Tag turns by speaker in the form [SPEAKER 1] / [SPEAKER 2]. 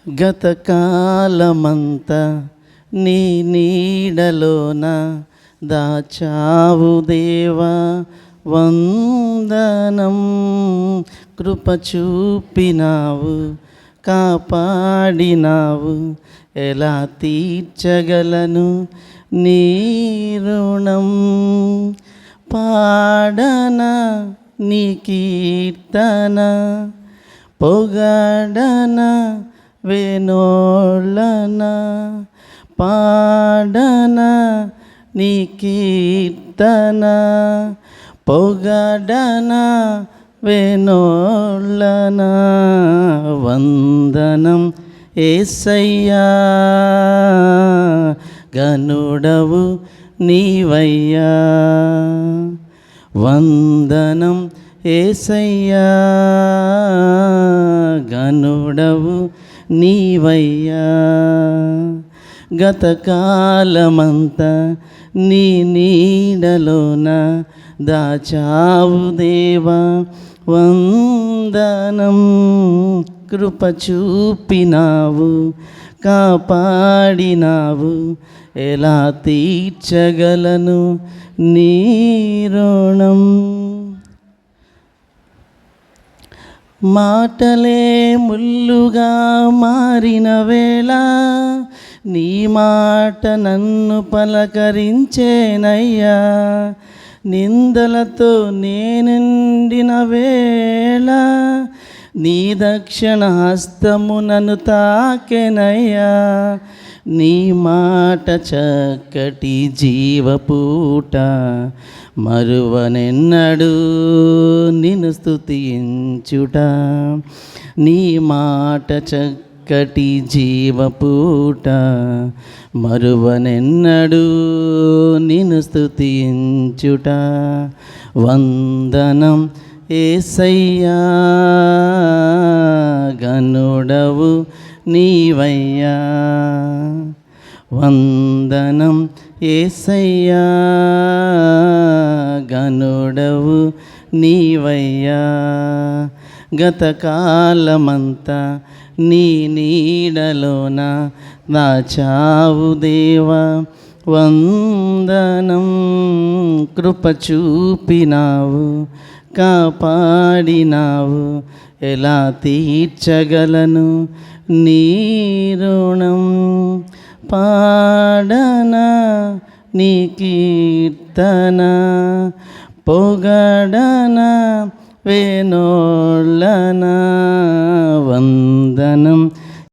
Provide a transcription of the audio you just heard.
[SPEAKER 1] గతకాలమంతా నీ నీడలోన దాచావు దేవా వందనం. కృప చూపినావు, కాపాడినావు, ఎలా తీర్చగలను నీ రుణం. పాడనా నీ కీర్తన, పొగడనా వేనోళ్ళన. పాడనా నీ కీర్తన, పొగడనా వేనోళ్ళన. వందనం యేసయ్యా, గనుడవు నీవయ్యా. వందనం యేసయ్యా, గనుడవు నీవయ్యా. గతకాలమంతా నీ నీడలోన దాచావు దేవా వందనం. కృప చూపినావు, కాపాడినావు, ఎలా తీర్చగలను నీ రుణం. మాటలే ముల్లుగా మారిన వేళ నీ మాట నన్ను పలకరించేనయ్యా. నిందలతో నేనుండిన వేళ నీ దక్షిణ హస్తము నన్ను తాకెనయ్యా. నీ మాట చక్కటి జీవపూట, మరువనెన్నడు నిన్ను స్తుతించుట. నీ మాట చక్కటి జీవపూట, మరువనెన్నడు నిన్ను స్తుతించుట. వందనం యేసయ్యా, గనుడవు నీవయ్యా. వందనం యేసయ్యా, గనుడవు నీవయ్యా. గతకాలమంతా నీ నీడలోన దాచావు దేవా వందనం. కృప చూపినావు, కాపాడినావు, ఎలా తీర్చగలను నీ రుణం. పాడనా నీ కీర్తన, పొగడనా వేనోళ్ళన. వందనం